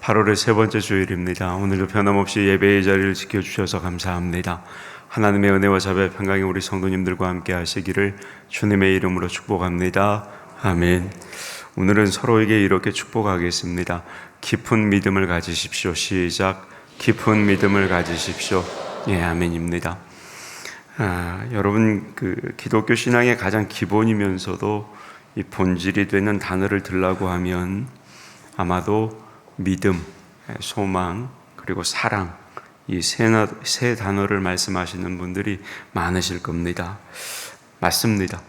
8월의 세 번째 주일입니다. 오늘도 변함없이 예배의 자리를 지켜주셔서 감사합니다. 하나님의 은혜와 자비와 평강이 우리 성도님들과 함께 하시기를 주님의 이름으로 축복합니다. 아멘. 오늘은 서로에게 이렇게 축복하겠습니다. 깊은 믿음을 가지십시오. 시작. 깊은 믿음을 가지십시오. 예, 아멘입니다. 여러분, 기독교 신앙의 가장 기본이면서도 이 본질이 되는 단어를 들라고 하면 아마도 믿음, 소망, 그리고 사랑, 이 세 단어를 말씀하시는 분들이 많으실 겁니다. 맞습니다.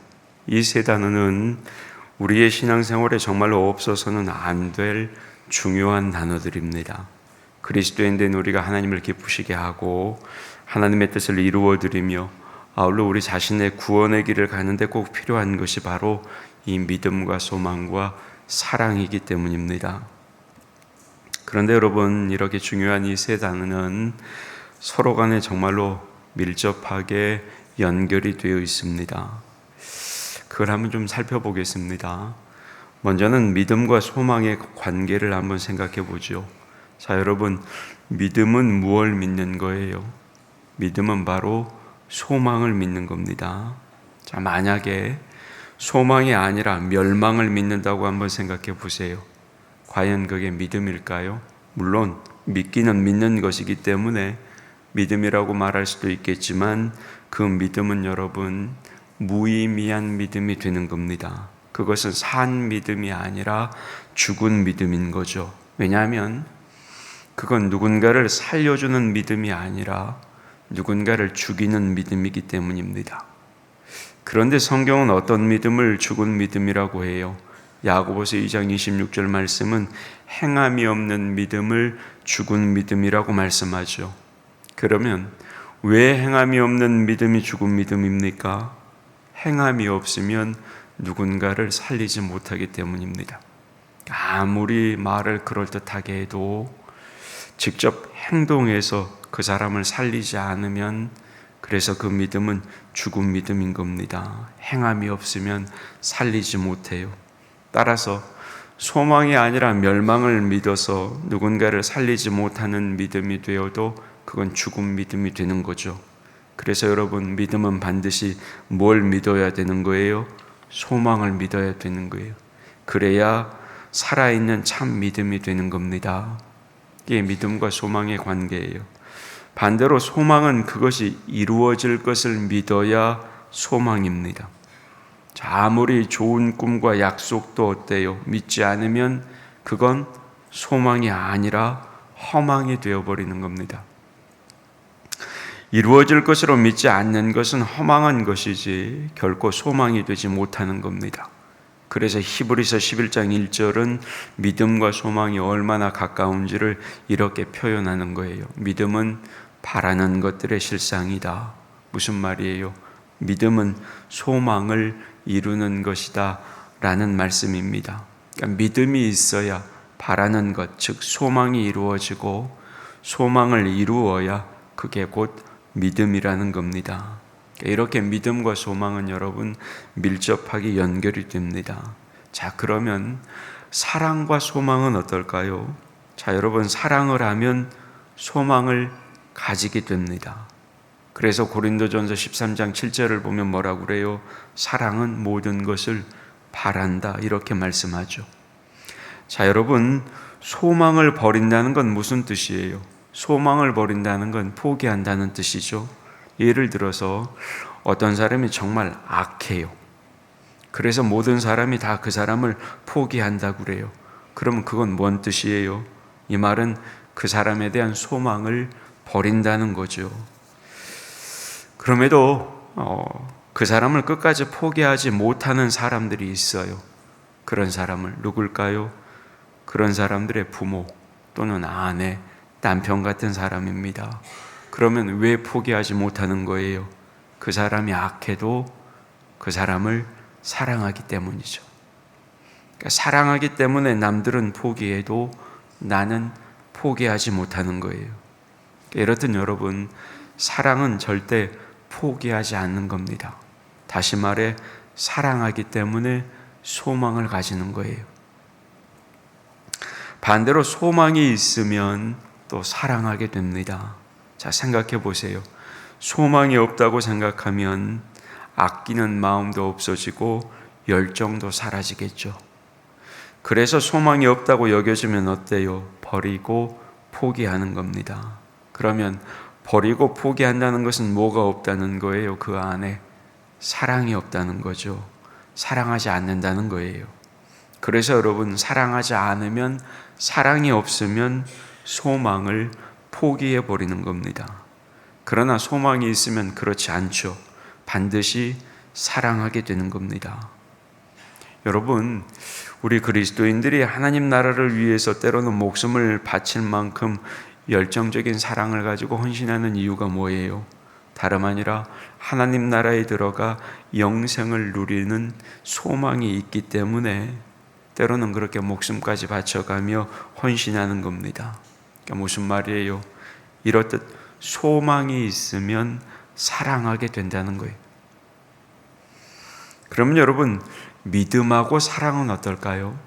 이 세 단어는 우리의 신앙생활에 정말로 없어서는 안 될 중요한 단어들입니다. 그리스도인 된 우리가 하나님을 기쁘시게 하고 하나님의 뜻을 이루어드리며 아울러 우리 자신의 구원의 길을 가는데 꼭 필요한 것이 바로 이 믿음과 소망과 사랑이기 때문입니다. 그런데 여러분, 이렇게 중요한 이 세 단어는 서로 간에 정말로 밀접하게 연결이 되어 있습니다. 그걸 한번 좀 살펴보겠습니다. 먼저는 믿음과 소망의 관계를 한번 생각해 보죠. 자, 여러분, 믿음은 무엇을 믿는 거예요? 믿음은 바로 소망을 믿는 겁니다. 자, 만약에 소망이 아니라 멸망을 믿는다고 한번 생각해 보세요. 과연 그게 믿음일까요? 물론 믿기는 믿는 것이기 때문에 믿음이라고 말할 수도 있겠지만 그 믿음은 여러분 무의미한 믿음이 되는 겁니다. 그것은 산 믿음이 아니라 죽은 믿음인 거죠. 왜냐하면 그건 누군가를 살려주는 믿음이 아니라 누군가를 죽이는 믿음이기 때문입니다. 그런데 성경은 어떤 믿음을 죽은 믿음이라고 해요? 야고보서 2장 26절 말씀은 행함이 없는 믿음을 죽은 믿음이라고 말씀하죠. 그러면 왜 행함이 없는 믿음이 죽은 믿음입니까? 행함이 없으면 누군가를 살리지 못하기 때문입니다. 아무리 말을 그럴듯하게 해도 직접 행동해서 그 사람을 살리지 않으면 그래서 그 믿음은 죽은 믿음인 겁니다. 행함이 없으면 살리지 못해요. 따라서 소망이 아니라 멸망을 믿어서 누군가를 살리지 못하는 믿음이 되어도 그건 죽은 믿음이 되는 거죠. 그래서 여러분, 믿음은 반드시 뭘 믿어야 되는 거예요? 소망을 믿어야 되는 거예요. 그래야 살아있는 참 믿음이 되는 겁니다. 이게 믿음과 소망의 관계예요. 반대로 소망은 그것이 이루어질 것을 믿어야 소망입니다. 자, 아무리 좋은 꿈과 약속도 어때요? 믿지 않으면 그건 소망이 아니라 허망이 되어버리는 겁니다. 이루어질 것으로 믿지 않는 것은 허망한 것이지 결코 소망이 되지 못하는 겁니다. 그래서 히브리서 11장 1절은 믿음과 소망이 얼마나 가까운지를 이렇게 표현하는 거예요. 믿음은 바라는 것들의 실상이다. 무슨 말이에요? 믿음은 소망을 이루는 것이다 라는 말씀입니다. 그러니까 믿음이 있어야 바라는 것, 즉 소망이 이루어지고 소망을 이루어야 그게 곧 믿음이라는 겁니다. 이렇게 믿음과 소망은 여러분 밀접하게 연결이 됩니다. 자, 그러면 사랑과 소망은 어떨까요? 자, 여러분, 사랑을 하면 소망을 가지게 됩니다. 그래서 고린도전서 13장 7절을 보면 뭐라고 그래요? 사랑은 모든 것을 바란다, 이렇게 말씀하죠. 자, 여러분, 소망을 버린다는 건 무슨 뜻이에요? 소망을 버린다는 건 포기한다는 뜻이죠. 예를 들어서 어떤 사람이 정말 악해요. 그래서 모든 사람이 다 그 사람을 포기한다고 그래요. 그러면 그건 뭔 뜻이에요? 이 말은 그 사람에 대한 소망을 버린다는 거죠. 그럼에도 그 사람을 끝까지 포기하지 못하는 사람들이 있어요. 그런 사람을 누굴까요? 그런 사람들의 부모 또는 아내, 남편 같은 사람입니다. 그러면 왜 포기하지 못하는 거예요? 그 사람이 악해도 그 사람을 사랑하기 때문이죠. 그러니까 사랑하기 때문에 남들은 포기해도 나는 포기하지 못하는 거예요. 이렇듯 여러분, 사랑은 절대 포기하지 않는 겁니다. 다시 말해 사랑하기 때문에 소망을 가지는 거예요. 반대로 소망이 있으면 또 사랑하게 됩니다. 자, 생각해 보세요. 소망이 없다고 생각하면 아끼는 마음도 없어지고 열정도 사라지겠죠. 그래서 소망이 없다고 여겨지면 어때요? 버리고 포기하는 겁니다. 그러면 버리고 포기한다는 것은 뭐가 없다는 거예요? 그 안에 사랑이 없다는 거죠. 사랑하지 않는다는 거예요. 그래서 여러분, 사랑하지 않으면, 사랑이 없으면 소망을 포기해 버리는 겁니다. 그러나 소망이 있으면 그렇지 않죠. 반드시 사랑하게 되는 겁니다. 여러분, 우리 그리스도인들이 하나님 나라를 위해서 때로는 목숨을 바칠 만큼 열정적인 사랑을 가지고 헌신하는 이유가 뭐예요? 다름 아니라 하나님 나라에 들어가 영생을 누리는 소망이 있기 때문에 때로는 그렇게 목숨까지 바쳐가며 헌신하는 겁니다. 그러니까 무슨 말이에요? 이렇듯 소망이 있으면 사랑하게 된다는 거예요. 그러면 여러분, 믿음하고 사랑은 어떨까요?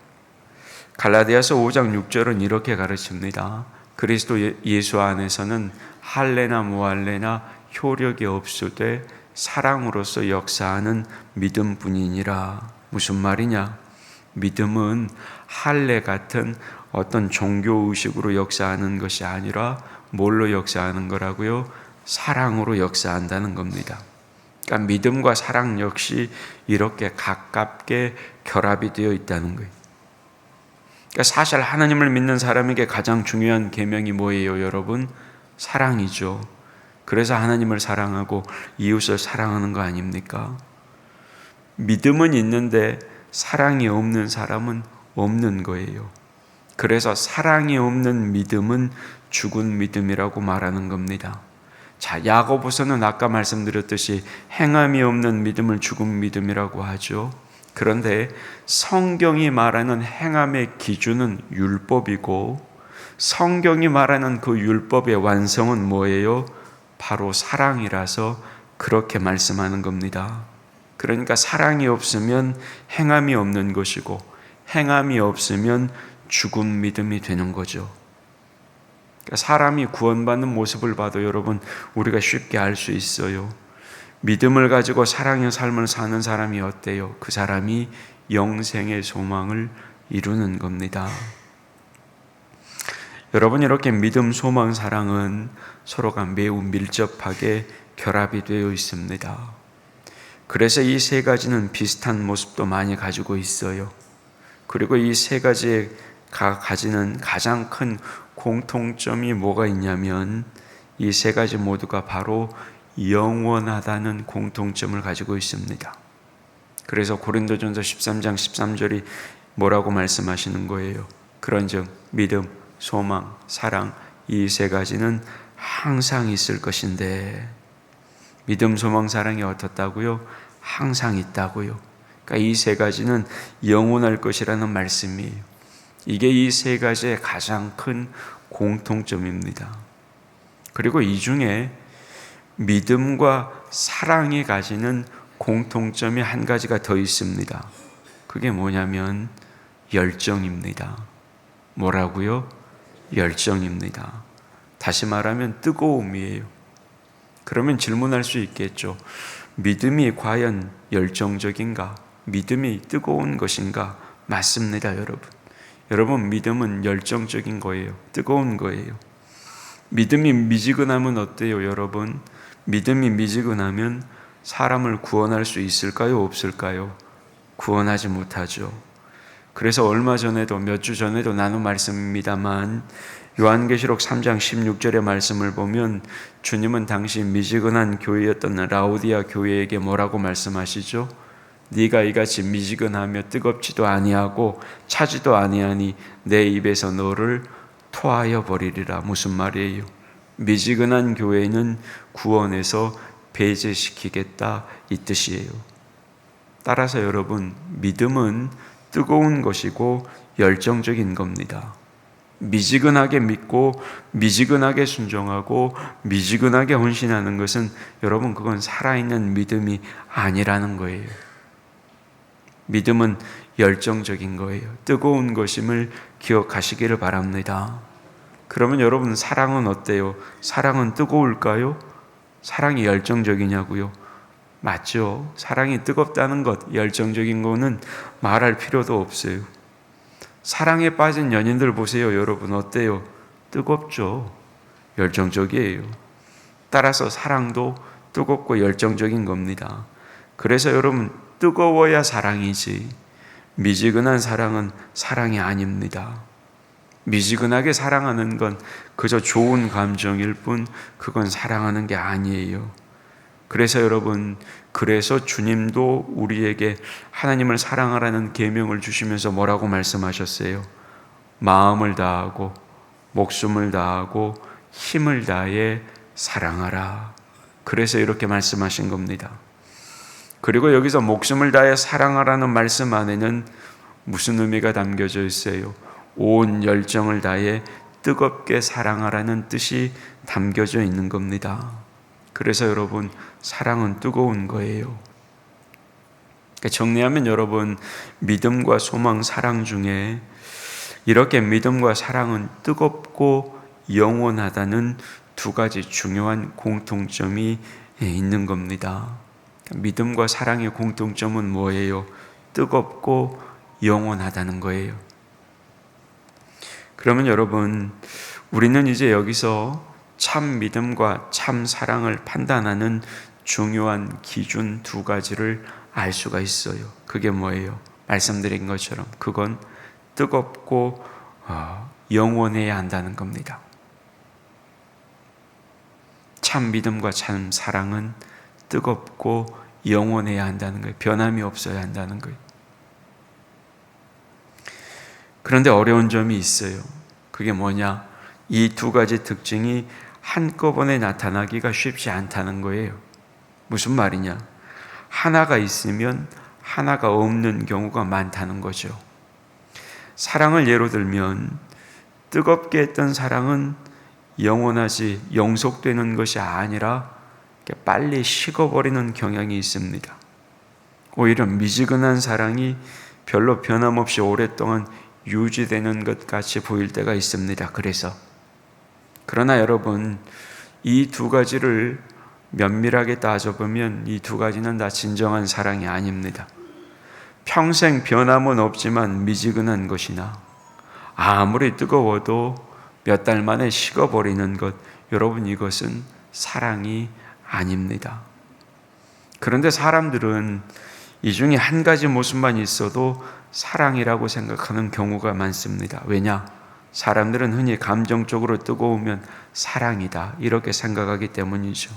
갈라디아서 5장 6절은 이렇게 가르칩니다. 그리스도 예수 안에서는 할례나 무할례나 효력이 없으되 사랑으로서 역사하는 믿음뿐이니라. 무슨 말이냐? 믿음은 할례 같은 어떤 종교 의식으로 역사하는 것이 아니라 뭘로 역사하는 거라고요? 사랑으로 역사한다는 겁니다. 그러니까 믿음과 사랑 역시 이렇게 가깝게 결합이 되어 있다는 거예요. 그러니까 사실 하나님을 믿는 사람에게 가장 중요한 계명이 뭐예요, 여러분? 사랑이죠. 그래서 하나님을 사랑하고 이웃을 사랑하는 거 아닙니까? 믿음은 있는데 사랑이 없는 사람은 없는 거예요. 그래서 사랑이 없는 믿음은 죽은 믿음이라고 말하는 겁니다. 자, 야고보서는 아까 말씀드렸듯이 행함이 없는 믿음을 죽은 믿음이라고 하죠. 그런데 성경이 말하는 행함의 기준은 율법이고, 성경이 말하는 그 율법의 완성은 뭐예요? 바로 사랑이라서 그렇게 말씀하는 겁니다. 그러니까 사랑이 없으면 행함이 없는 것이고, 행함이 없으면 죽은 믿음이 되는 거죠. 사람이 구원받는 모습을 봐도 여러분, 우리가 쉽게 알 수 있어요. 믿음을 가지고 사랑의 삶을 사는 사람이 어때요? 그 사람이 영생의 소망을 이루는 겁니다. 여러분, 이렇게 믿음, 소망, 사랑은 서로가 매우 밀접하게 결합이 되어 있습니다. 그래서 이 세 가지는 비슷한 모습도 많이 가지고 있어요. 그리고 이 세 가지가 가지는 가장 큰 공통점이 뭐가 있냐면, 이 세 가지 모두가 바로 영원하다는 공통점을 가지고 있습니다. 그래서 고린도전서 13장 13절이 뭐라고 말씀하시는 거예요? 그런즉 믿음, 소망, 사랑, 이 세 가지는 항상 있을 것인데, 믿음, 소망, 사랑이 어떻다고요? 항상 있다고요. 그러니까 이 세 가지는 영원할 것이라는 말씀이에요. 이게 이 세 가지의 가장 큰 공통점입니다. 그리고 이 중에 믿음과 사랑이 가지는 공통점이 한 가지가 더 있습니다. 그게 뭐냐면 열정입니다. 뭐라고요? 열정입니다. 다시 말하면 뜨거움이에요. 그러면 질문할 수 있겠죠. 믿음이 과연 열정적인가? 믿음이 뜨거운 것인가? 맞습니다, 여러분. 여러분, 믿음은 열정적인 거예요. 뜨거운 거예요. 믿음이 미지근하면 어때요, 여러분? 믿음이 미지근하면 사람을 구원할 수 있을까요? 없을까요? 구원하지 못하죠. 그래서 얼마 전에도, 몇 주 전에도 나눈 말씀입니다만, 요한계시록 3장 16절의 말씀을 보면 주님은 당시 미지근한 교회였던 라오디아 교회에게 뭐라고 말씀하시죠? 네가 이같이 미지근하며 뜨겁지도 아니하고 차지도 아니하니 내 입에서 너를 토하여 버리리라. 무슨 말이에요? 미지근한 교회는 구원에서 배제시키겠다, 이 뜻이에요. 따라서 여러분, 믿음은 뜨거운 것이고 열정적인 겁니다. 미지근하게 믿고 미지근하게 순종하고 미지근하게 헌신하는 것은 여러분, 그건 살아있는 믿음이 아니라는 거예요. 믿음은 열정적인 거예요. 뜨거운 것임을 기억하시기를 바랍니다. 그러면 여러분, 사랑은 어때요? 사랑은 뜨거울까요? 사랑이 열정적이냐고요? 맞죠. 사랑이 뜨겁다는 것, 열정적인 거는 말할 필요도 없어요. 사랑에 빠진 연인들 보세요. 여러분 어때요? 뜨겁죠. 열정적이에요. 따라서 사랑도 뜨겁고 열정적인 겁니다. 그래서 여러분, 뜨거워야 사랑이지 미지근한 사랑은 사랑이 아닙니다. 미지근하게 사랑하는 건 그저 좋은 감정일 뿐 그건 사랑하는 게 아니에요. 그래서 여러분, 그래서 주님도 우리에게 하나님을 사랑하라는 계명을 주시면서 뭐라고 말씀하셨어요? 마음을 다하고 목숨을 다하고 힘을 다해 사랑하라. 그래서 이렇게 말씀하신 겁니다. 그리고 여기서 목숨을 다해 사랑하라는 말씀 안에는 무슨 의미가 담겨져 있어요? 온 열정을 다해 뜨겁게 사랑하라는 뜻이 담겨져 있는 겁니다. 그래서 여러분, 사랑은 뜨거운 거예요. 정리하면 여러분, 믿음과 소망, 사랑 중에 이렇게 믿음과 사랑은 뜨겁고 영원하다는 두 가지 중요한 공통점이 있는 겁니다. 믿음과 사랑의 공통점은 뭐예요? 뜨겁고 영원하다는 거예요. 그러면 여러분, 우리는 이제 여기서 참 믿음과 참 사랑을 판단하는 중요한 기준 두 가지를 알 수가 있어요. 그게 뭐예요? 말씀드린 것처럼 그건 뜨겁고 영원해야 한다는 겁니다. 참 믿음과 참 사랑은 뜨겁고 영원해야 한다는 거예요. 변함이 없어야 한다는 거예요. 그런데 어려운 점이 있어요. 그게 뭐냐? 이 두 가지 특징이 한꺼번에 나타나기가 쉽지 않다는 거예요. 무슨 말이냐? 하나가 있으면 하나가 없는 경우가 많다는 거죠. 사랑을 예로 들면 뜨겁게 했던 사랑은 영원하지 영속되는 것이 아니라 빨리 식어버리는 경향이 있습니다. 오히려 미지근한 사랑이 별로 변함없이 오랫동안 유지되는 것 같이 보일 때가 있습니다. 그러나 여러분, 이 두 가지를 면밀하게 따져보면 이 두 가지는 다 진정한 사랑이 아닙니다. 평생 변함은 없지만 미지근한 것이나 아무리 뜨거워도 몇 달 만에 식어버리는 것, 여러분, 이것은 사랑이 아닙니다. 그런데 사람들은 이 중에 한 가지 모습만 있어도 사랑이라고 생각하는 경우가 많습니다. 왜냐? 사람들은 흔히 감정적으로 뜨거우면 사랑이다 이렇게 생각하기 때문이죠.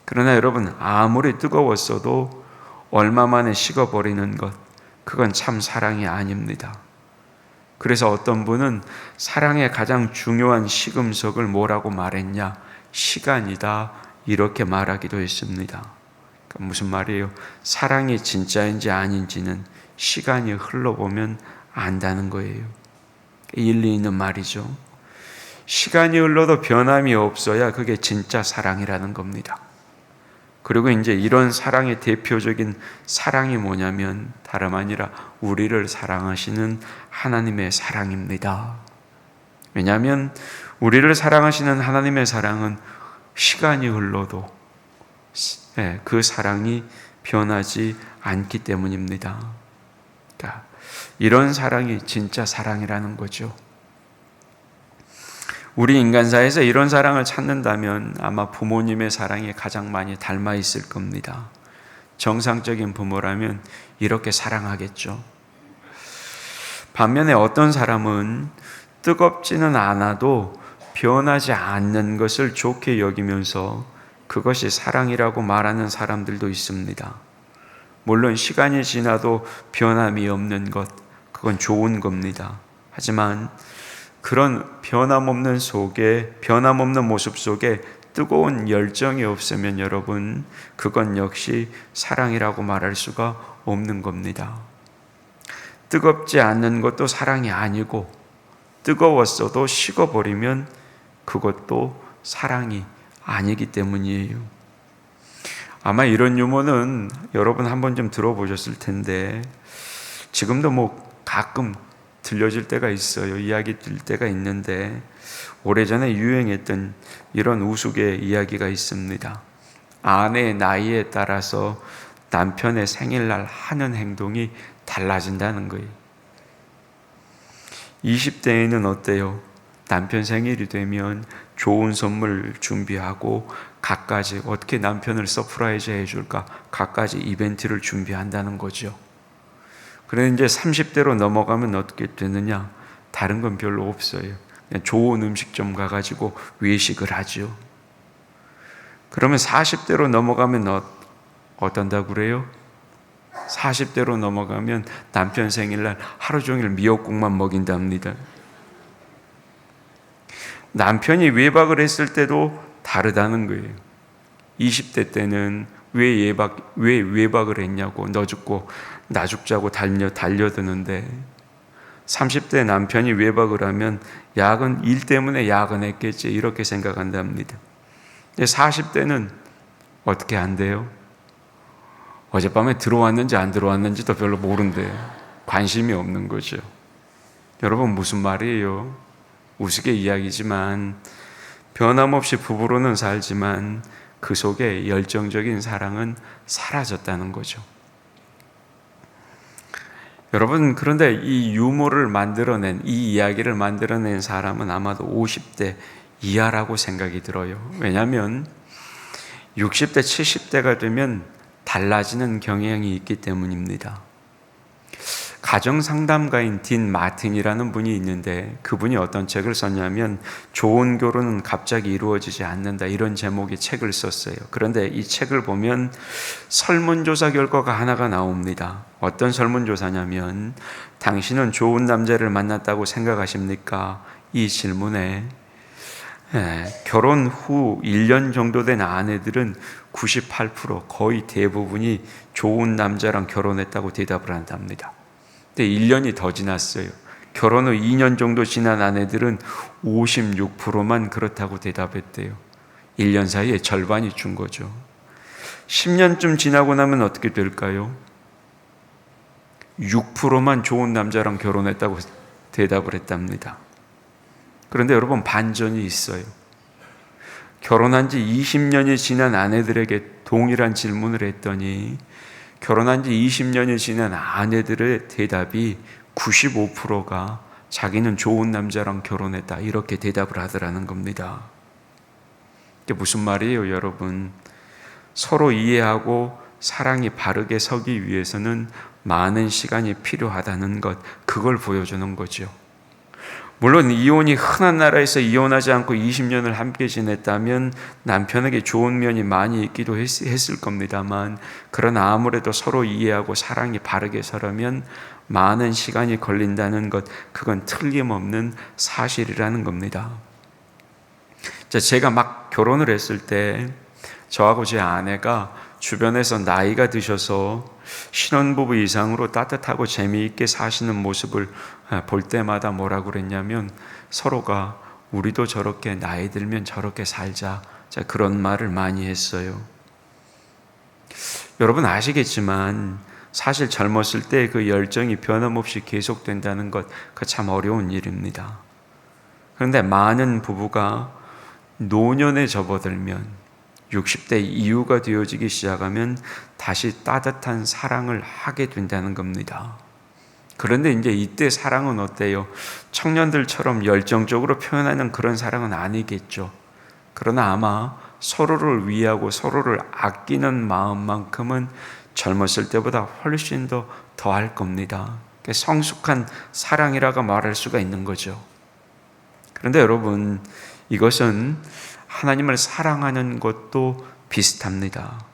그러나 여러분, 아무리 뜨거웠어도 얼마 만에 식어버리는 것, 그건 참 사랑이 아닙니다. 그래서 어떤 분은 사랑의 가장 중요한 식음석을 뭐라고 말했냐? 시간이다 이렇게 말하기도 했습니다. 그러니까 무슨 말이에요? 사랑이 진짜인지 아닌지는 시간이 흘러보면 안다는 거예요. 일리 있는 말이죠. 시간이 흘러도 변함이 없어야 그게 진짜 사랑이라는 겁니다. 그리고 이제 이런 사랑의 대표적인 사랑이 뭐냐면 다름 아니라 우리를 사랑하시는 하나님의 사랑입니다. 왜냐하면 우리를 사랑하시는 하나님의 사랑은 시간이 흘러도 그 사랑이 변하지 않기 때문입니다. 그러니까 이런 사랑이 진짜 사랑이라는 거죠. 우리 인간사에서 이런 사랑을 찾는다면 아마 부모님의 사랑에 가장 많이 닮아 있을 겁니다. 정상적인 부모라면 이렇게 사랑하겠죠. 반면에 어떤 사람은 뜨겁지는 않아도 변하지 않는 것을 좋게 여기면서 그것이 사랑이라고 말하는 사람들도 있습니다. 물론 시간이 지나도 변함이 없는 것, 그건 좋은 겁니다. 하지만 그런 변함없는 모습 속에 뜨거운 열정이 없으면 여러분, 그건 역시 사랑이라고 말할 수가 없는 겁니다. 뜨겁지 않는 것도 사랑이 아니고 뜨거웠어도 식어버리면 그것도 사랑이 아니기 때문이에요. 아마 이런 유머는 여러분 한번 좀 들어보셨을 텐데, 지금도 뭐 가끔 들려질 때가 있어요. 이야기 들 때가 있는데, 오래전에 유행했던 이런 우스개 이야기가 있습니다. 아내의 나이에 따라서 남편의 생일날 하는 행동이 달라진다는 거예요. 20대에는 어때요? 남편 생일이 되면 좋은 선물 준비하고 갖가지 어떻게 남편을 서프라이즈 해줄까 갖가지 이벤트를 준비한다는 거죠. 그런데 이제 30대로 넘어가면 어떻게 되느냐? 다른 건 별로 없어요. 그냥 좋은 음식점 가가지고 외식을 하죠. 그러면 40대로 넘어가면 어떤다고 그래요? 40대로 넘어가면 남편 생일날 하루 종일 미역국만 먹인답니다. 남편이 외박을 했을 때도 다르다는 거예요. 20대 때는 왜 외박을 했냐고, 너 죽고 나 죽자고 달려드는데, 30대 남편이 외박을 하면 일 때문에 야근했겠지 이렇게 생각한답니다. 40대는 어떻게 한대요? 어젯밤에 들어왔는지 안 들어왔는지도 별로 모른대. 관심이 없는 거죠. 여러분, 무슨 말이에요? 우스개 이야기지만 변함없이 부부로는 살지만 그 속에 열정적인 사랑은 사라졌다는 거죠. 여러분, 그런데 이 유머를 만들어낸, 이 이야기를 만들어낸 사람은 아마도 50대 이하라고 생각이 들어요. 왜냐하면 60대, 70대가 되면 달라지는 경향이 있기 때문입니다. 가정상담가인 딘 마틴이라는 분이 있는데, 그분이 어떤 책을 썼냐면 좋은 결혼은 갑자기 이루어지지 않는다, 이런 제목의 책을 썼어요. 그런데 이 책을 보면 설문조사 결과가 하나가 나옵니다. 어떤 설문조사냐면, 당신은 좋은 남자를 만났다고 생각하십니까? 이 질문에 결혼 후 1년 정도 된 아내들은 98%, 거의 대부분이 좋은 남자랑 결혼했다고 대답을 한답니다. 근데 1년이 더 지났어요. 결혼 후 2년 정도 지난 아내들은 56%만 그렇다고 대답했대요. 1년 사이에 절반이 준 거죠. 10년쯤 지나고 나면 어떻게 될까요? 6%만 좋은 남자랑 결혼했다고 대답을 했답니다. 그런데 여러분, 반전이 있어요. 결혼한 지 20년이 지난 아내들에게 동일한 질문을 했더니 결혼한 지 20년이 지난 아내들의 대답이 95%가 자기는 좋은 남자랑 결혼했다, 이렇게 대답을 하더라는 겁니다. 이게 무슨 말이에요, 여러분? 서로 이해하고 사랑이 바르게 서기 위해서는 많은 시간이 필요하다는 것, 그걸 보여주는 거죠. 물론 이혼이 흔한 나라에서 이혼하지 않고 20년을 함께 지냈다면 남편에게 좋은 면이 많이 있기도 했을 겁니다만, 그러나 아무래도 서로 이해하고 사랑이 바르게 서려면 많은 시간이 걸린다는 것, 그건 틀림없는 사실이라는 겁니다. 제가 막 결혼을 했을 때 저하고 제 아내가 주변에서 나이가 드셔서 신혼부부 이상으로 따뜻하고 재미있게 사시는 모습을 볼 때마다 뭐라고 그랬냐면, 서로가 우리도 저렇게 나이 들면 저렇게 살자, 그런 말을 많이 했어요. 여러분 아시겠지만 사실 젊었을 때 그 열정이 변함없이 계속된다는 것, 그 참 어려운 일입니다. 그런데 많은 부부가 노년에 접어들면 60대 이후가 되어지기 시작하면 다시 따뜻한 사랑을 하게 된다는 겁니다. 그런데 이제 이때 사랑은 어때요? 청년들처럼 열정적으로 표현하는 그런 사랑은 아니겠죠. 그러나 아마 서로를 위하고 서로를 아끼는 마음만큼은 젊었을 때보다 훨씬 더 더할 겁니다. 성숙한 사랑이라고 말할 수가 있는 거죠. 그런데 여러분, 이것은 하나님을 사랑하는 것도 비슷합니다.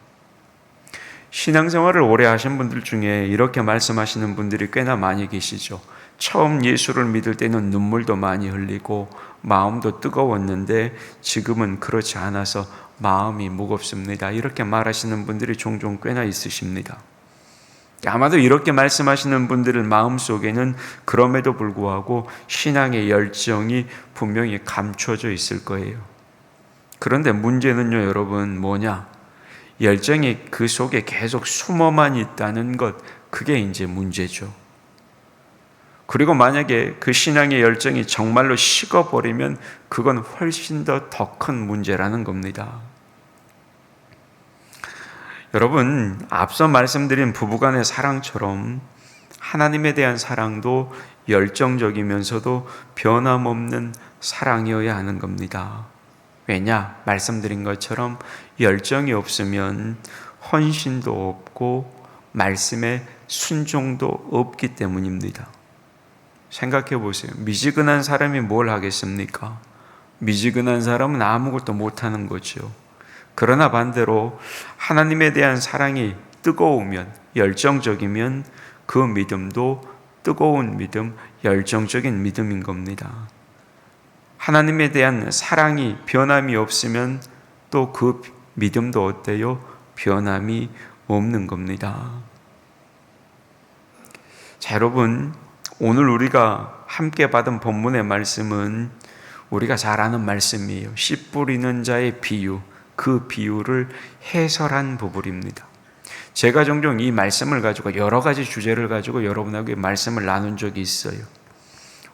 신앙생활을 오래 하신 분들 중에 이렇게 말씀하시는 분들이 꽤나 많이 계시죠. 처음 예수를 믿을 때는 눈물도 많이 흘리고 마음도 뜨거웠는데 지금은 그렇지 않아서 마음이 무겁습니다, 이렇게 말하시는 분들이 종종 꽤나 있으십니다. 아마도 이렇게 말씀하시는 분들의 마음속에는 그럼에도 불구하고 신앙의 열정이 분명히 감춰져 있을 거예요. 그런데 문제는요, 여러분, 뭐냐? 열정이 그 속에 계속 숨어만 있다는 것, 그게 이제 문제죠. 그리고 만약에 그 신앙의 열정이 정말로 식어버리면 그건 훨씬 더 큰 문제라는 겁니다. 여러분, 앞서 말씀드린 부부간의 사랑처럼 하나님에 대한 사랑도 열정적이면서도 변함없는 사랑이어야 하는 겁니다. 왜냐? 말씀드린 것처럼 열정이 없으면 헌신도 없고 말씀에 순종도 없기 때문입니다. 생각해 보세요. 미지근한 사람이 뭘 하겠습니까? 미지근한 사람은 아무것도 못하는 거죠. 그러나 반대로 하나님에 대한 사랑이 뜨거우면, 열정적이면 그 믿음도 뜨거운 믿음, 열정적인 믿음인 겁니다. 하나님에 대한 사랑이 변함이 없으면 또 그 믿음도 어때요? 변함이 없는 겁니다. 자, 여러분, 오늘 우리가 함께 받은 본문의 말씀은 우리가 잘 아는 말씀이에요. 씨 뿌리는 자의 비유, 그 비유를 해설한 부분입니다. 제가 종종 이 말씀을 가지고 여러 가지 주제를 가지고 여러분에게 말씀을 나눈 적이 있어요.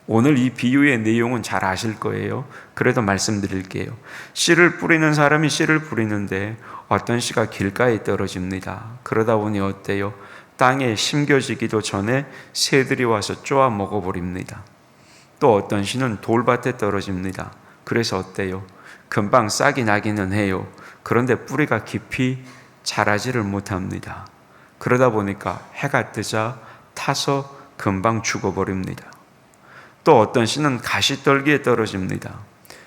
오늘 이 비유의 내용은 잘 아실 거예요. 그래도 말씀드릴게요. 씨를 뿌리는 사람이 씨를 뿌리는데 어떤 씨가 길가에 떨어집니다. 그러다 보니 어때요? 땅에 심겨지기도 전에 새들이 와서 쪼아 먹어버립니다. 또 어떤 씨는 돌밭에 떨어집니다. 그래서 어때요? 금방 싹이 나기는 해요. 그런데 뿌리가 깊이 자라지를 못합니다. 그러다 보니까 해가 뜨자 타서 금방 죽어버립니다. 또 어떤 씨는 가시떨기에 떨어집니다.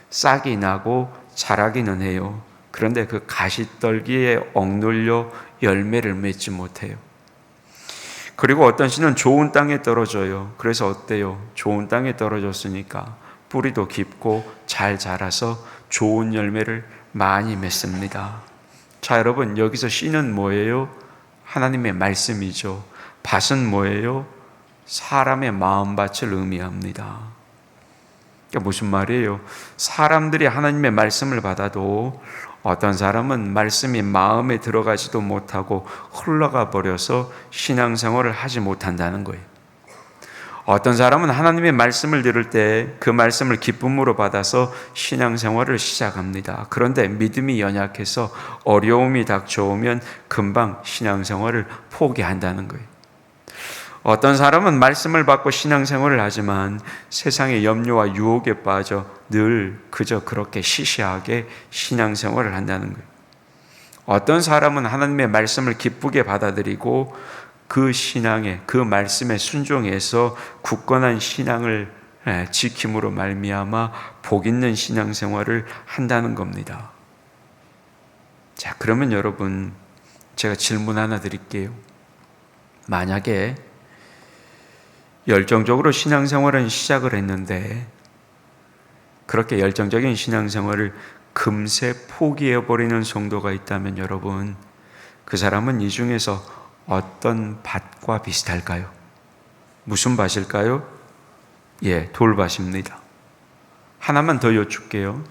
싹이 나고 자라기는 해요. 그런데 그 가시떨기에 억눌려 열매를 맺지 못해요. 그리고 어떤 씨는 좋은 땅에 떨어져요. 그래서 어때요? 좋은 땅에 떨어졌으니까 뿌리도 깊고 잘 자라서 좋은 열매를 많이 맺습니다. 자, 여러분, 여기서 씨는 뭐예요? 하나님의 말씀이죠. 밭은 뭐예요? 사람의 마음밭을 의미합니다. 그러니까 무슨 말이에요? 사람들이 하나님의 말씀을 받아도 어떤 사람은 말씀이 마음에 들어가지도 못하고 흘러가 버려서 신앙생활을 하지 못한다는 거예요. 어떤 사람은 하나님의 말씀을 들을 때 그 말씀을 기쁨으로 받아서 신앙생활을 시작합니다. 그런데 믿음이 연약해서 어려움이 닥쳐오면 금방 신앙생활을 포기한다는 거예요. 어떤 사람은 말씀을 받고 신앙생활을 하지만 세상의 염려와 유혹에 빠져 늘 그저 그렇게 시시하게 신앙생활을 한다는 거예요. 어떤 사람은 하나님의 말씀을 기쁘게 받아들이고 그 신앙에, 그 말씀에 순종해서 굳건한 신앙을 지킴으로 말미암아 복 있는 신앙생활을 한다는 겁니다. 자, 그러면 여러분, 제가 질문 하나 드릴게요. 만약에 열정적으로 신앙생활은 시작을 했는데 그렇게 열정적인 신앙생활을 금세 포기해버리는 성도가 있다면 여러분, 그 사람은 이 중에서 어떤 밭과 비슷할까요? 무슨 밭일까요? 예, 돌밭입니다. 하나만 더 여쭐게요.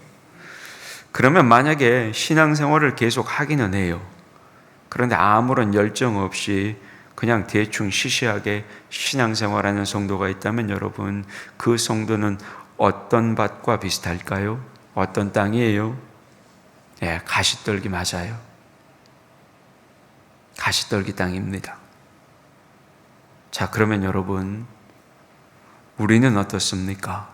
그러면 만약에 신앙생활을 계속 하기는 해요. 그런데 아무런 열정 없이 그냥 대충 시시하게 신앙생활하는 성도가 있다면 여러분, 그 성도는 어떤 밭과 비슷할까요? 어떤 땅이에요? 예, 가시떨기 맞아요. 가시떨기 땅입니다. 자, 그러면 여러분, 우리는 어떻습니까?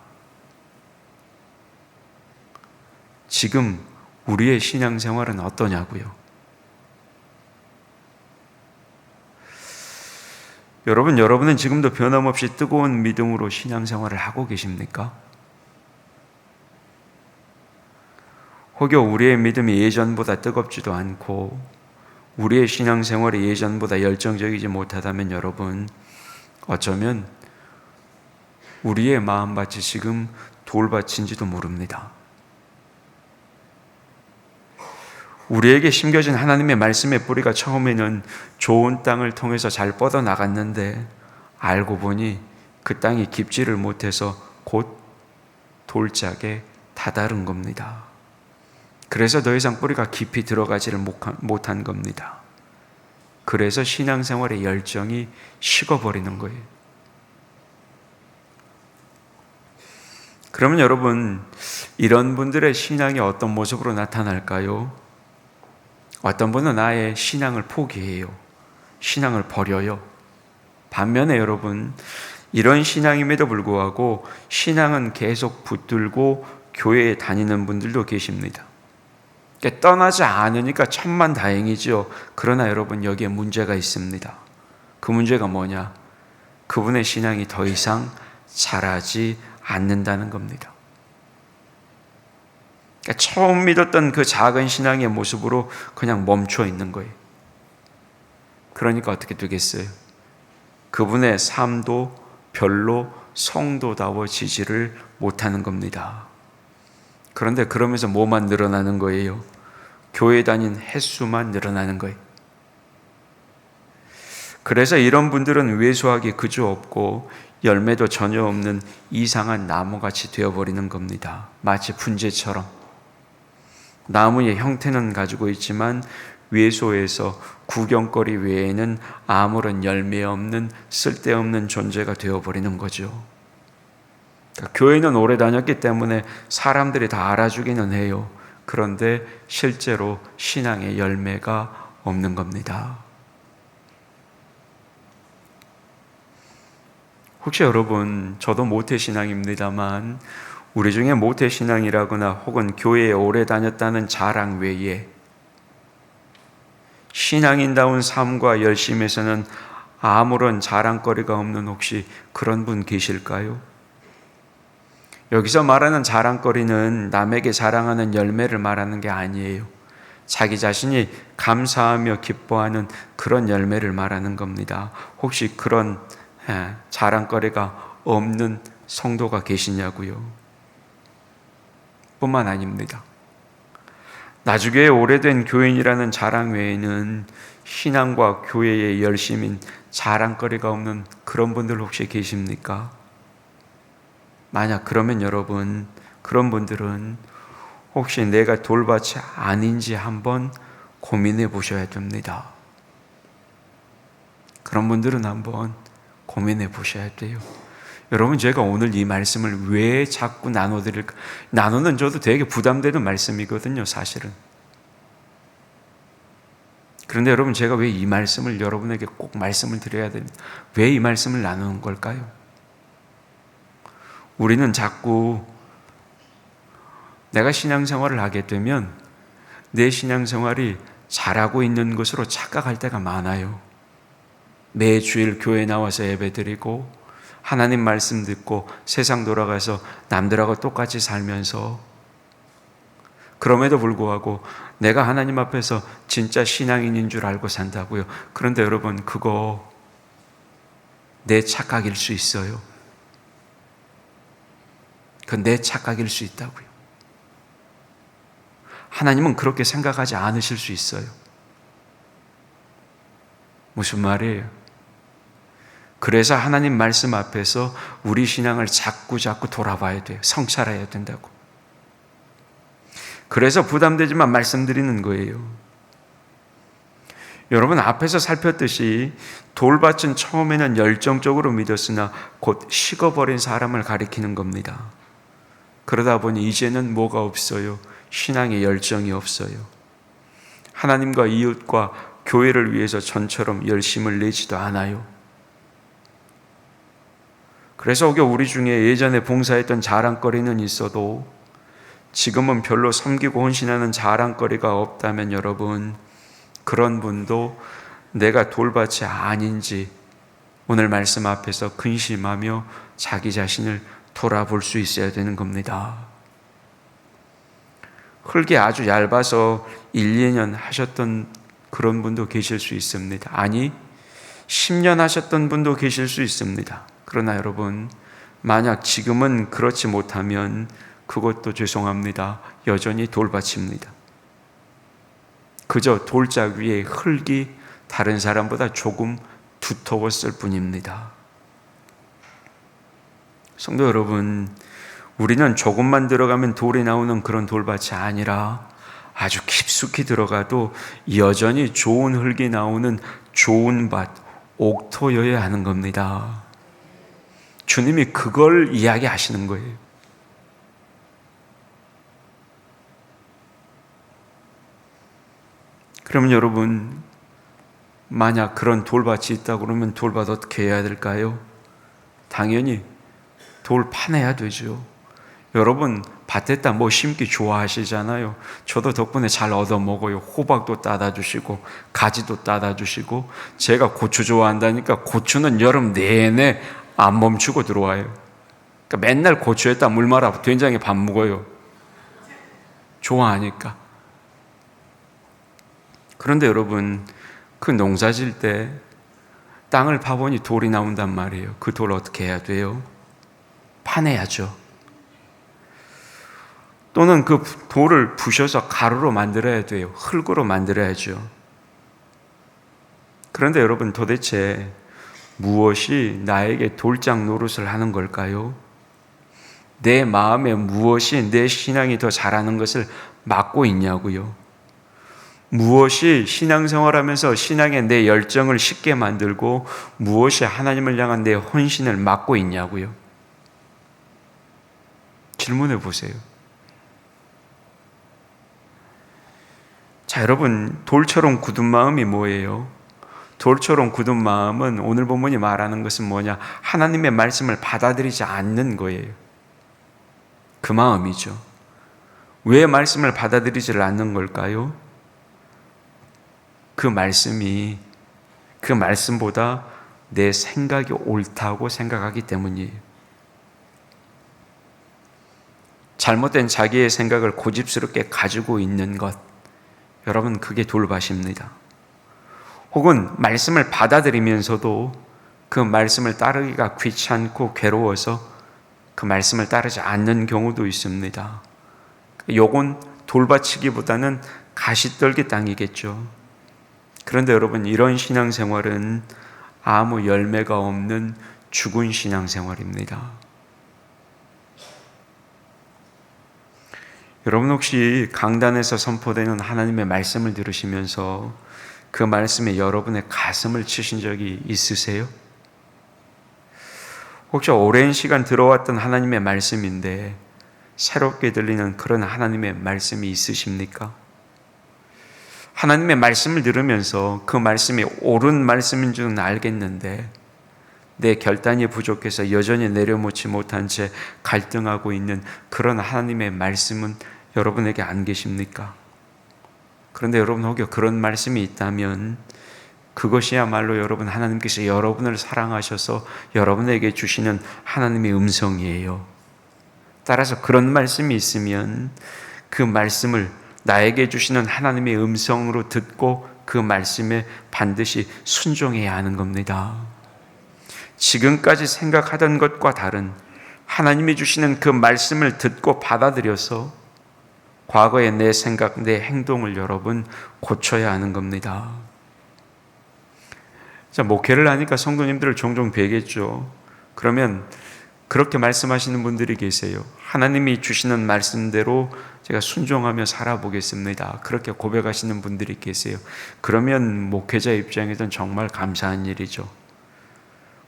지금 우리의 신앙생활은 어떠냐고요? 여러분은 지금도 변함없이 뜨거운 믿음으로 신앙생활을 하고 계십니까? 혹여 우리의 믿음이 예전보다 뜨겁지도 않고 우리의 신앙생활이 예전보다 열정적이지 못하다면 여러분, 어쩌면 우리의 마음밭이 지금 돌밭인지도 모릅니다. 우리에게 심겨진 하나님의 말씀의 뿌리가 처음에는 좋은 땅을 통해서 잘 뻗어나갔는데 알고 보니 그 땅이 깊지를 못해서 곧 돌짝에 다다른 겁니다. 그래서 더 이상 뿌리가 깊이 들어가지를 못한 겁니다. 그래서 신앙생활의 열정이 식어버리는 거예요. 그러면 여러분, 이런 분들의 신앙이 어떤 모습으로 나타날까요? 어떤 분은 아예 신앙을 포기해요. 신앙을 버려요. 반면에 여러분, 이런 신앙임에도 불구하고 신앙은 계속 붙들고 교회에 다니는 분들도 계십니다. 그러니까 떠나지 않으니까 천만다행이죠. 그러나 여러분, 여기에 문제가 있습니다. 그 문제가 뭐냐? 그분의 신앙이 더 이상 자라지 않는다는 겁니다. 그러니까 처음 믿었던 그 작은 신앙의 모습으로 그냥 멈춰 있는 거예요. 그러니까 어떻게 되겠어요? 그분의 삶도 별로 성도다워지지를 못하는 겁니다. 그런데 그러면서 뭐만 늘어나는 거예요? 교회 다닌 횟수만 늘어나는 거예요. 그래서 이런 분들은 외소하기 그저 없고 열매도 전혀 없는 이상한 나무같이 되어버리는 겁니다. 마치 분재처럼. 나무의 형태는 가지고 있지만 외소에서 구경거리 외에는 아무런 열매 없는 쓸데없는 존재가 되어버리는 거죠. 그러니까 교회는 오래 다녔기 때문에 사람들이 다 알아주기는 해요. 그런데 실제로 신앙의 열매가 없는 겁니다. 혹시 여러분, 저도 모태신앙입니다만 우리 중에 모태신앙이라거나 혹은 교회에 오래 다녔다는 자랑 외에 신앙인다운 삶과 열심에서는 아무런 자랑거리가 없는 혹시 그런 분 계실까요? 여기서 말하는 자랑거리는 남에게 자랑하는 열매를 말하는 게 아니에요. 자기 자신이 감사하며 기뻐하는 그런 열매를 말하는 겁니다. 혹시 그런 자랑거리가 없는 성도가 계시냐고요? 뿐만 아닙니다. 나주교회 오래된 교인이라는 자랑 외에는 신앙과 교회의 열심인 자랑거리가 없는 그런 분들 혹시 계십니까? 만약 그러면 여러분, 그런 분들은 혹시 내가 돌밭이 아닌지 한번 고민해 보셔야 됩니다. 그런 분들은 한번 고민해 보셔야 돼요. 여러분, 제가 오늘 이 말씀을 왜 자꾸 나눠드릴까? 나누는 저도 되게 부담되는 말씀이거든요, 사실은. 그런데 여러분, 제가 왜 이 말씀을 여러분에게 꼭 말씀을 드려야 됩니다. 왜 이 말씀을 나누는 걸까요? 우리는 자꾸 내가 신앙생활을 하게 되면 내 신앙생활이 잘하고 있는 것으로 착각할 때가 많아요. 매주일 교회 나와서 예배드리고 하나님 말씀 듣고 세상 돌아가서 남들하고 똑같이 살면서 그럼에도 불구하고 내가 하나님 앞에서 진짜 신앙인인 줄 알고 산다고요. 그런데 여러분, 그거 내 착각일 수 있어요. 그건 내 착각일 수 있다고요. 하나님은 그렇게 생각하지 않으실 수 있어요. 무슨 말이에요? 그래서 하나님 말씀 앞에서 우리 신앙을 자꾸 돌아봐야 돼요. 성찰해야 된다고. 그래서 부담되지만 말씀드리는 거예요. 여러분, 앞에서 살폈듯이 돌밭은 처음에는 열정적으로 믿었으나 곧 식어버린 사람을 가리키는 겁니다. 그러다 보니 이제는 뭐가 없어요? 신앙의 열정이 없어요. 하나님과 이웃과 교회를 위해서 전처럼 열심을 내지도 않아요. 그래서 오히려 우리 중에 예전에 봉사했던 자랑거리는 있어도 지금은 별로 섬기고 헌신하는 자랑거리가 없다면 여러분, 그런 분도 내가 돌밭이 아닌지 오늘 말씀 앞에서 근심하며 자기 자신을 돌아볼 수 있어야 되는 겁니다. 흙이 아주 얇아서 1, 2년 하셨던 그런 분도 계실 수 있습니다. 아니, 10년 하셨던 분도 계실 수 있습니다. 그러나 여러분, 만약 지금은 그렇지 못하면 그것도 죄송합니다. 여전히 돌밭입니다. 그저 돌짝 위에 흙이 다른 사람보다 조금 두터웠을 뿐입니다. 성도 여러분, 우리는 조금만 들어가면 돌이 나오는 그런 돌밭이 아니라 아주 깊숙이 들어가도 여전히 좋은 흙이 나오는 좋은 밭, 옥토여야 하는 겁니다. 주님이 그걸 이야기하시는 거예요. 그러면 여러분, 만약 그런 돌밭이 있다 그러면 돌밭 어떻게 해야 될까요? 당연히 돌 파내야 되죠. 여러분 밭에다 뭐 심기 좋아하시잖아요. 저도 덕분에 잘 얻어먹어요. 호박도 따다 주시고 가지도 따다 주시고, 제가 고추 좋아한다니까 고추는 여름 내내 안 멈추고 들어와요. 그러니까 맨날 고추에다 물 말아 된장에 밥 먹어요. 좋아하니까. 그런데 여러분, 그 농사 질 때 땅을 파보니 돌이 나온단 말이에요. 그 돌을 어떻게 해야 돼요? 파내야죠. 또는 그 돌을 부셔서 가루로 만들어야 돼요. 흙으로 만들어야죠. 그런데 여러분, 도대체 무엇이 나에게 돌장 노릇을 하는 걸까요? 내 마음에 무엇이 내 신앙이 더 잘하는 것을 막고 있냐고요? 무엇이 신앙생활하면서 신앙의 내 열정을 식게 만들고 무엇이 하나님을 향한 내 헌신을 막고 있냐고요? 질문해 보세요. 자, 여러분, 돌처럼 굳은 마음이 뭐예요? 돌처럼 굳은 마음은 오늘 본문이 말하는 것은 뭐냐? 하나님의 말씀을 받아들이지 않는 거예요. 그 마음이죠. 왜 말씀을 받아들이지 않는 걸까요? 그 말씀보다 내 생각이 옳다고 생각하기 때문이에요. 잘못된 자기의 생각을 고집스럽게 가지고 있는 것, 여러분, 그게 돌밭입니다. 혹은 말씀을 받아들이면서도 그 말씀을 따르기가 귀찮고 괴로워서 그 말씀을 따르지 않는 경우도 있습니다. 요건 돌밭이기보다는 가시떨기 땅이겠죠. 그런데 여러분, 이런 신앙생활은 아무 열매가 없는 죽은 신앙생활입니다. 여러분, 혹시 강단에서 선포되는 하나님의 말씀을 들으시면서 그 말씀에 여러분의 가슴을 치신 적이 있으세요? 혹시 오랜 시간 들어왔던 하나님의 말씀인데 새롭게 들리는 그런 하나님의 말씀이 있으십니까? 하나님의 말씀을 들으면서 그 말씀이 옳은 말씀인 줄은 알겠는데 내 결단이 부족해서 여전히 내려놓지 못한 채 갈등하고 있는 그런 하나님의 말씀은 여러분에게 안 계십니까? 그런데 여러분, 혹여 그런 말씀이 있다면 그것이야말로 여러분, 하나님께서 여러분을 사랑하셔서 여러분에게 주시는 하나님의 음성이에요. 따라서 그런 말씀이 있으면 그 말씀을 나에게 주시는 하나님의 음성으로 듣고 그 말씀에 반드시 순종해야 하는 겁니다. 지금까지 생각하던 것과 다른 하나님이 주시는 그 말씀을 듣고 받아들여서 과거의 내 생각, 내 행동을 여러분 고쳐야 하는 겁니다. 자, 목회를 하니까 성도님들을 종종 뵈겠죠. 그러면 그렇게 말씀하시는 분들이 계세요. 하나님이 주시는 말씀대로 제가 순종하며 살아보겠습니다. 그렇게 고백하시는 분들이 계세요. 그러면 목회자 입장에서는 정말 감사한 일이죠.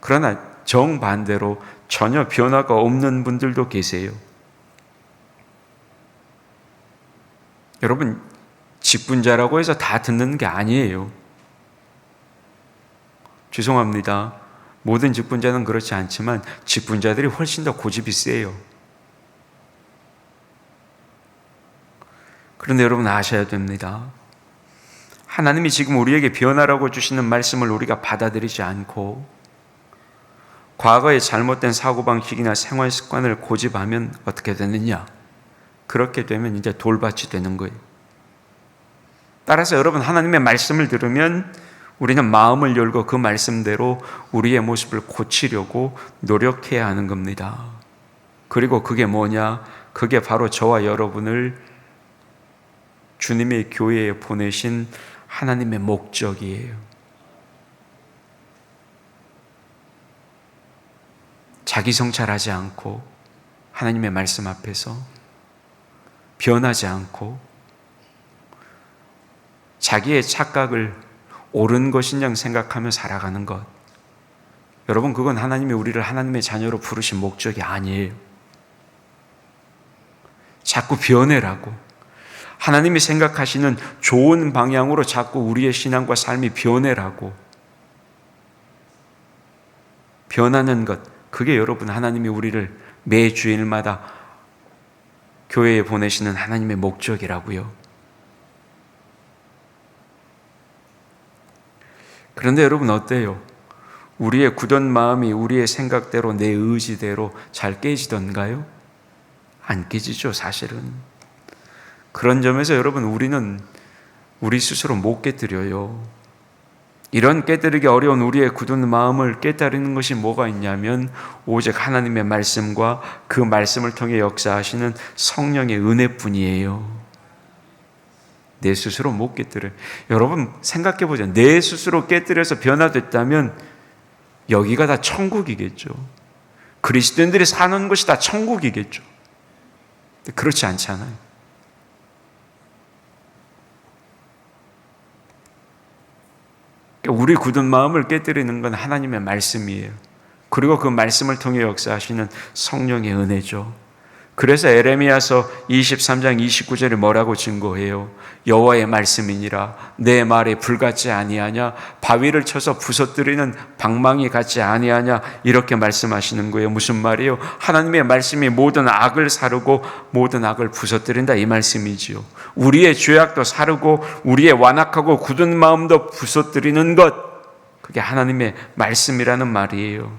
그러나 정반대로 전혀 변화가 없는 분들도 계세요. 여러분, 직분자라고 해서 다 듣는 게 아니에요. 죄송합니다. 모든 직분자는 그렇지 않지만 직분자들이 훨씬 더 고집이 세요. 그런데 여러분, 아셔야 됩니다. 하나님이 지금 우리에게 변화라고 주시는 말씀을 우리가 받아들이지 않고 과거의 잘못된 사고방식이나 생활 습관을 고집하면 어떻게 되느냐? 그렇게 되면 이제 돌밭이 되는 거예요. 따라서 여러분, 하나님의 말씀을 들으면 우리는 마음을 열고 그 말씀대로 우리의 모습을 고치려고 노력해야 하는 겁니다. 그리고 그게 뭐냐? 그게 바로 저와 여러분을 주님의 교회에 보내신 하나님의 목적이에요. 자기 성찰하지 않고 하나님의 말씀 앞에서 변하지 않고 자기의 착각을 옳은 것인 양 생각하며 살아가는 것, 여러분, 그건 하나님이 우리를 하나님의 자녀로 부르신 목적이 아니에요. 자꾸 변해라고, 하나님이 생각하시는 좋은 방향으로 자꾸 우리의 신앙과 삶이 변해라고. 변하는 것, 그게 여러분 하나님이 우리를 매 주일마다 교회에 보내시는 하나님의 목적이라고요. 그런데 여러분 어때요? 우리의 굳은 마음이 우리의 생각대로 내 의지대로 잘 깨지던가요? 안 깨지죠, 사실은. 그런 점에서 여러분 우리는 우리 스스로 못 깨뜨려요. 이런 깨뜨리기 어려운 우리의 굳은 마음을 깨뜨리는 것이 뭐가 있냐면 오직 하나님의 말씀과 그 말씀을 통해 역사하시는 성령의 은혜뿐이에요. 내 스스로 못 깨뜨려요. 여러분 생각해보죠. 내 스스로 깨뜨려서 변화됐다면 여기가 다 천국이겠죠. 그리스도인들이 사는 곳이 다 천국이겠죠. 그렇지 않잖아요. 우리 굳은 마음을 깨뜨리는 건 하나님의 말씀이에요. 그리고 그 말씀을 통해 역사하시는 성령의 은혜죠. 그래서 에레미야서 23장 29절에 뭐라고 증거해요? 여호와의 말씀이니라 내 말이 불같지 아니하냐 바위를 쳐서 부서뜨리는 방망이 같지 아니하냐 이렇게 말씀하시는 거예요. 무슨 말이에요? 하나님의 말씀이 모든 악을 사르고 모든 악을 부서뜨린다 이 말씀이지요. 우리의 죄악도 사르고 우리의 완악하고 굳은 마음도 부서뜨리는 것, 그게 하나님의 말씀이라는 말이에요.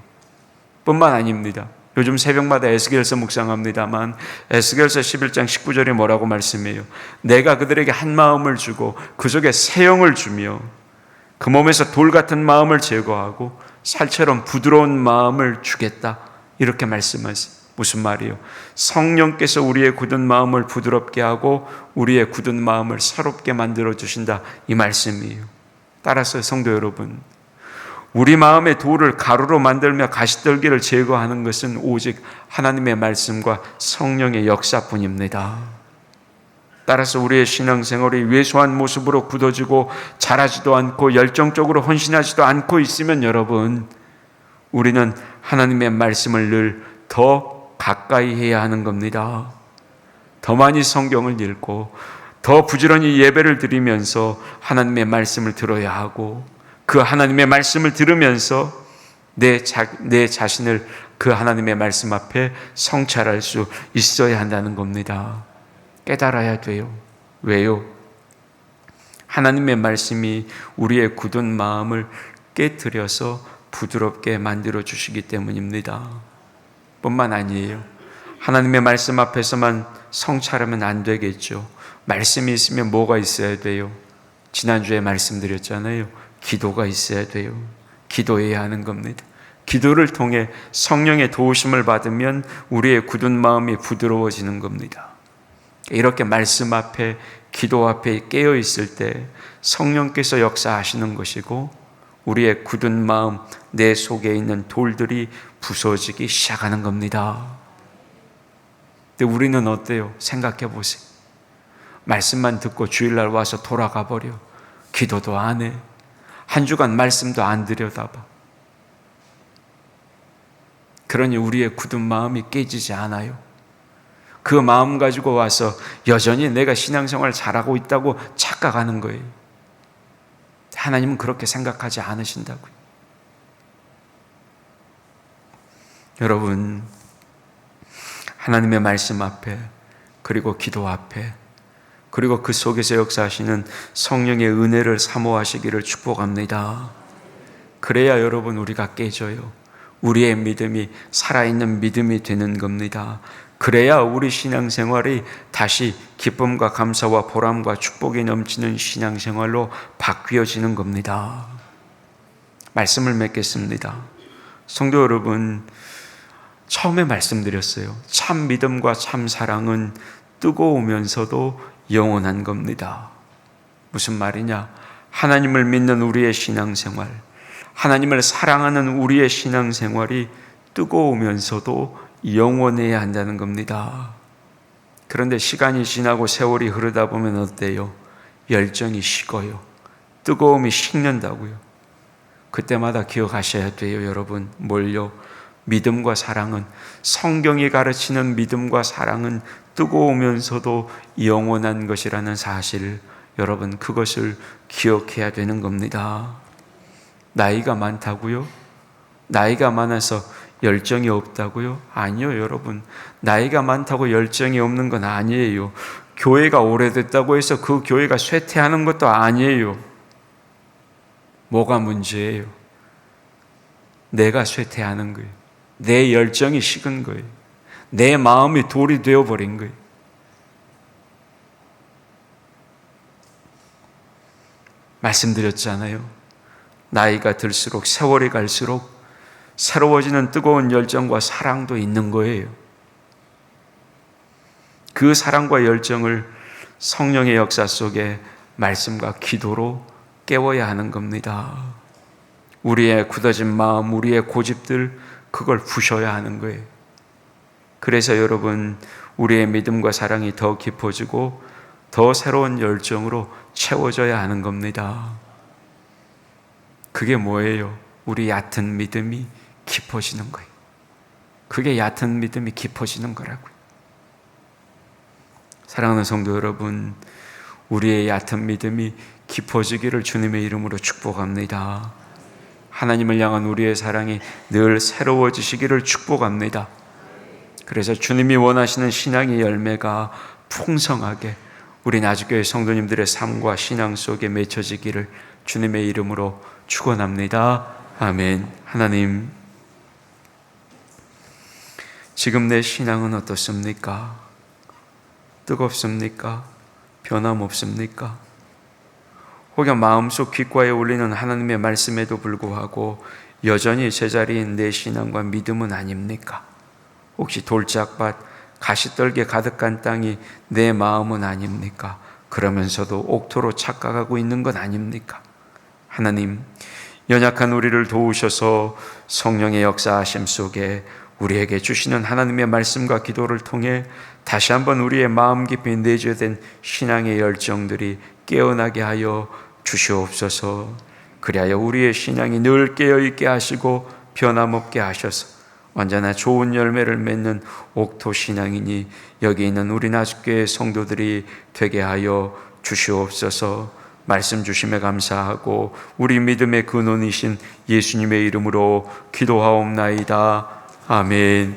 뿐만 아닙니다. 요즘 새벽마다 에스겔서 묵상합니다만 에스겔서 11장 19절에 뭐라고 말씀해요? 내가 그들에게 한 마음을 주고 그 속에 새 영을 주며 그 몸에서 돌 같은 마음을 제거하고 살처럼 부드러운 마음을 주겠다 이렇게 말씀하세요. 무슨 말이에요? 성령께서 우리의 굳은 마음을 부드럽게 하고 우리의 굳은 마음을 새롭게 만들어 주신다 이 말씀이에요. 따라서 성도 여러분, 우리 마음의 돌을 가루로 만들며 가시떨기를 제거하는 것은 오직 하나님의 말씀과 성령의 역사뿐입니다. 따라서 우리의 신앙생활이 왜소한 모습으로 굳어지고 자라지도 않고 열정적으로 헌신하지도 않고 있으면 여러분, 우리는 하나님의 말씀을 늘 더 가까이 해야 하는 겁니다. 더 많이 성경을 읽고 더 부지런히 예배를 드리면서 하나님의 말씀을 들어야 하고 그 하나님의 말씀을 들으면서 내 자신을 그 하나님의 말씀 앞에 성찰할 수 있어야 한다는 겁니다. 깨달아야 돼요. 왜요? 하나님의 말씀이 우리의 굳은 마음을 깨트려서 부드럽게 만들어 주시기 때문입니다. 뿐만 아니에요. 하나님의 말씀 앞에서만 성찰하면 안 되겠죠. 말씀이 있으면 뭐가 있어야 돼요? 지난주에 말씀드렸잖아요. 기도가 있어야 돼요. 기도해야 하는 겁니다. 기도를 통해 성령의 도우심을 받으면 우리의 굳은 마음이 부드러워지는 겁니다. 이렇게 말씀 앞에, 기도 앞에 깨어 있을 때 성령께서 역사하시는 것이고 우리의 굳은 마음, 내 속에 있는 돌들이 부서지기 시작하는 겁니다. 근데 우리는 어때요? 생각해 보세요. 말씀만 듣고 주일날 와서 돌아가 버려. 기도도 안 해. 한 주간 말씀도 안 들여다봐. 그러니 우리의 굳은 마음이 깨지지 않아요. 그 마음 가지고 와서 여전히 내가 신앙생활 잘하고 있다고 착각하는 거예요. 하나님은 그렇게 생각하지 않으신다고요. 여러분, 하나님의 말씀 앞에, 그리고 기도 앞에, 그리고 그 속에서 역사하시는 성령의 은혜를 사모하시기를 축복합니다. 그래야 여러분 우리가 깨져요. 우리의 믿음이 살아있는 믿음이 되는 겁니다. 그래야 우리 신앙생활이 다시 기쁨과 감사와 보람과 축복이 넘치는 신앙생활로 바뀌어지는 겁니다. 말씀을 맺겠습니다. 성도 여러분, 처음에 말씀드렸어요. 참 믿음과 참 사랑은 뜨거우면서도 영원한 겁니다. 무슨 말이냐? 하나님을 믿는 우리의 신앙생활, 하나님을 사랑하는 우리의 신앙생활이 뜨거우면서도 영원해야 한다는 겁니다. 그런데 시간이 지나고 세월이 흐르다 보면 어때요? 열정이 식어요. 뜨거움이 식는다고요. 그때마다 기억하셔야 돼요, 여러분. 뭘요? 믿음과 사랑은, 성경이 가르치는 믿음과 사랑은 뜨거우면서도 영원한 것이라는 사실, 여러분 그것을 기억해야 되는 겁니다. 나이가 많다고요? 나이가 많아서 열정이 없다고요? 아니요, 여러분. 나이가 많다고 열정이 없는 건 아니에요. 교회가 오래됐다고 해서 그 교회가 쇠퇴하는 것도 아니에요. 뭐가 문제예요? 내가 쇠퇴하는 거예요. 내 열정이 식은 거예요. 내 마음이 돌이 되어버린 거예요. 말씀드렸잖아요. 나이가 들수록, 세월이 갈수록 새로워지는 뜨거운 열정과 사랑도 있는 거예요. 그 사랑과 열정을 성령의 역사 속에 말씀과 기도로 깨워야 하는 겁니다. 우리의 굳어진 마음, 우리의 고집들, 그걸 부셔야 하는 거예요. 그래서 여러분, 우리의 믿음과 사랑이 더 깊어지고 더 새로운 열정으로 채워져야 하는 겁니다. 그게 뭐예요? 우리 얕은 믿음이 깊어지는 거예요. 그게 얕은 믿음이 깊어지는 거라고요. 사랑하는 성도 여러분, 우리의 얕은 믿음이 깊어지기를 주님의 이름으로 축복합니다. 하나님을 향한 우리의 사랑이 늘 새로워지시기를 축복합니다. 그래서 주님이 원하시는 신앙의 열매가 풍성하게 우리 나주교회 성도님들의 삶과 신앙 속에 맺혀지기를 주님의 이름으로 축원합니다. 아멘. 하나님, 지금 내 신앙은 어떻습니까? 뜨겁습니까? 변함없습니까? 혹여 마음속 귓가에 울리는 하나님의 말씀에도 불구하고 여전히 제자리인 내 신앙과 믿음은 아닙니까? 혹시 돌짝밭, 가시떨게 가득한 땅이 내 마음은 아닙니까? 그러면서도 옥토로 착각하고 있는 것 아닙니까? 하나님, 연약한 우리를 도우셔서 성령의 역사하심 속에 우리에게 주시는 하나님의 말씀과 기도를 통해 다시 한번 우리의 마음 깊이 내재된 신앙의 열정들이 깨어나게 하여 주시옵소서. 그리하여 우리의 신앙이 늘 깨어있게 하시고 변함없게 하셔서 언제나 좋은 열매를 맺는 옥토 신앙이니 여기 있는 우리 나주교회 성도들이 되게 하여 주시옵소서. 말씀 주심에 감사하고 우리 믿음의 근원이신 예수님의 이름으로 기도하옵나이다. 아멘.